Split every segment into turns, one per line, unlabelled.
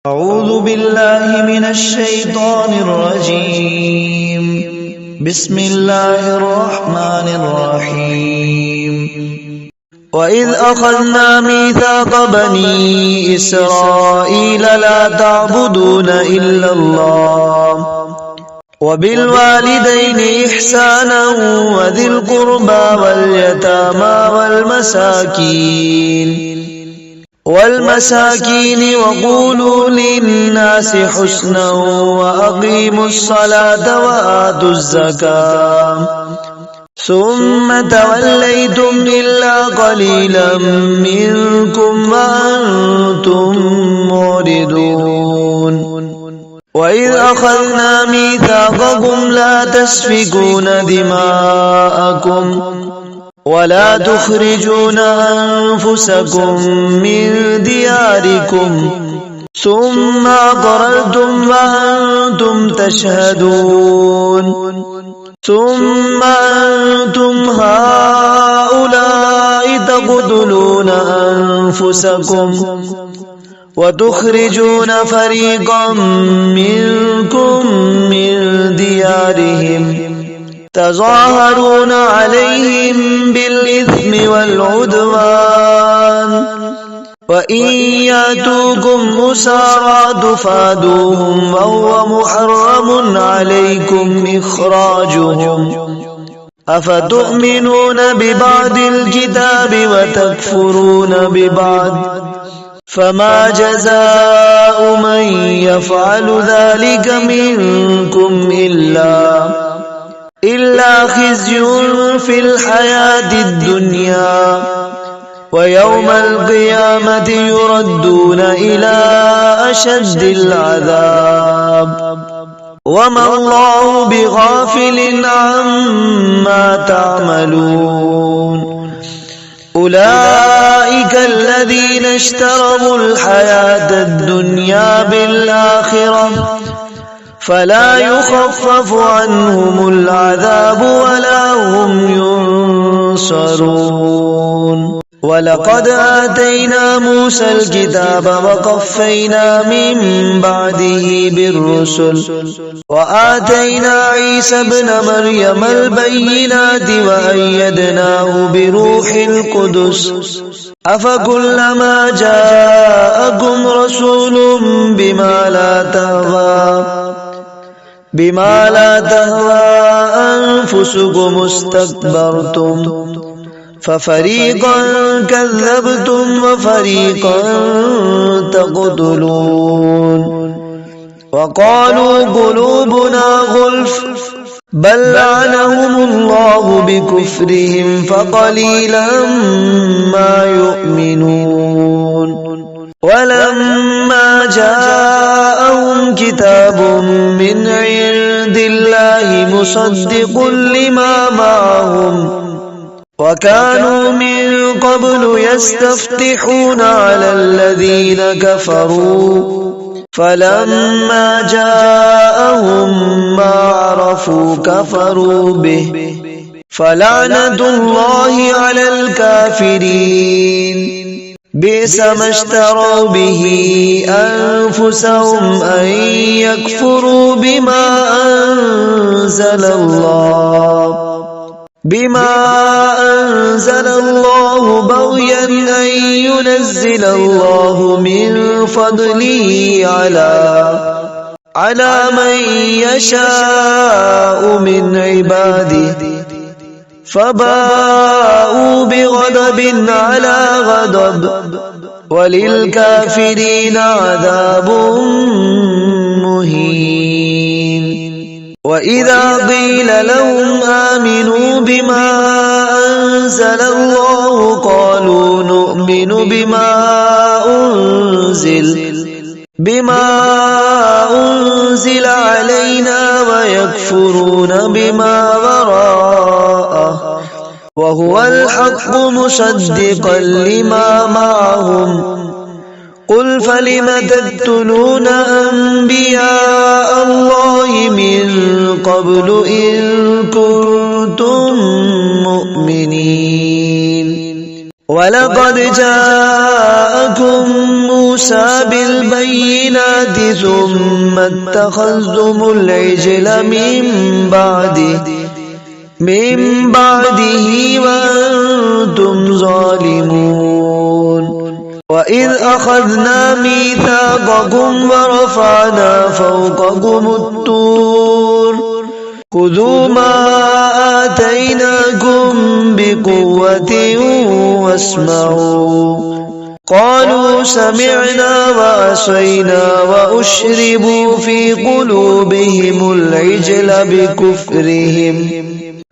أعوذ بالله من الشيطان الرجيم. بسم الله الرحمن الرحيم. وإذ أخذنا ميثاق بني إسرائيل لا تعبدون إلا الله وبالوالدين إحسانا وذي القربى واليتامى والمساكين وقولوا للناس حسنا وأقيموا الصلاة وآتوا الزكاة ثم توليتم إلا قليلا منكم وأنتم معرضون. وإذ أخذنا ميثاقكم لا تسفكون دماءكم ولا تخرجون أنفسكم من دياركم ثم أقررتم وأنتم تشهدون. ثم أنتم هؤلاء تقتلون أنفسكم وتخرجون فريقا منكم من ديارهم تظاهرون عليهم بالإثم والعدوان وإن يأتوكم أسارى تفادوهم وهو محرم عليكم إخراجهم أفتؤمنون ببعض الكتاب وتكفرون ببعض فما جزاء من يفعل ذلك منكم إلا خزي في الحياة الدنيا ويوم القيامة يردون إلى أشد العذاب وما الله بغافل عما تعملون. أولئك الذين اشتروا الحياة الدنيا بالآخرة فلا يخفف عنهم العذاب ولا هم ينصرون. ولقد آتينا موسى الكتاب وقفينا من بعده بالرسل وآتينا عيسى ابن مريم البينات وأيدناه بروح القدس أفكلما جاءكم رسول بما لا تهوى أنفسكم استكبرتم ففريقا كذبتم وفريقا تقتلون. وقالوا قلوبنا غلف بل لعنهم الله بكفرهم فقليلا ما يؤمنون. ولما جاءهم كتاب من عند الله مصدق لما معهم وكانوا من قبل يستفتحون على الذين كفروا فلما جاءهم ما عرفوا كفروا به فلعنة الله على الكافرين. بئس ما اشتروا به أنفسهم أن يكفروا بما أنزل الله بغيا أن ينزل الله من فضله على من يشاء من عباده فباءوا بغضب على غضب وللكافرين عذاب مهين. وإذا قيل لهم آمنوا بما أنزل الله قالوا نؤمن بما أنزل علينا ويكفرون بما وراءه وهو الحق مصدقا لما معهم. قل فلم تقتلون أنبياء الله من قبل إن كنتم مؤمنين. ولقد جاءكم موسى بالبينات ثم اتخذتم العجل من بعده وأنتم ظالمون وإذ أخذنا ميثاقكم ورفعنا فوقكم الطور خذوا ما آتيناكم بقوة واسمعوا قالوا سمعنا وعصينا وأشربوا في قلوبهم العجل بكفرهم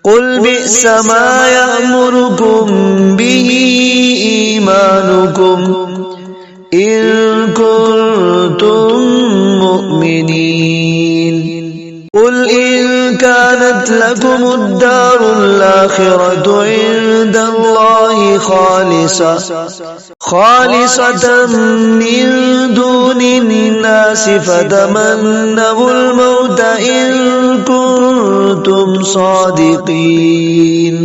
قل بئس ما يأمركم به إيمانكم إن كنتم مؤمنين قل إن كانت لكم الدار الآخرة عند الله خالصة من دون الناس فتمنوا الموت إن كنتم صادقين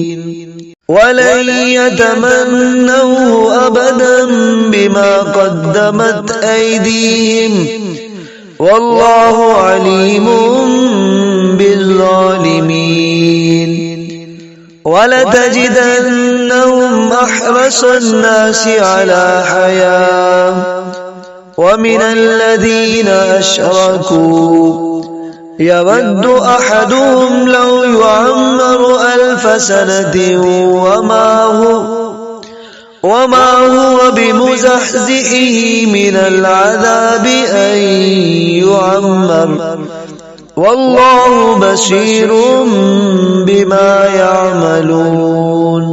ولن يتمنوه أبدا بما قدمت أيديهم والله عليم بالظالمين ولتجدنهم أحرص الناس على حياة ومن الذين أشركوا يود أحدهم لو يعمر 1000 سنة وما هو بمزحزحه من العذاب أن يعمر والله بصير بما يعملون.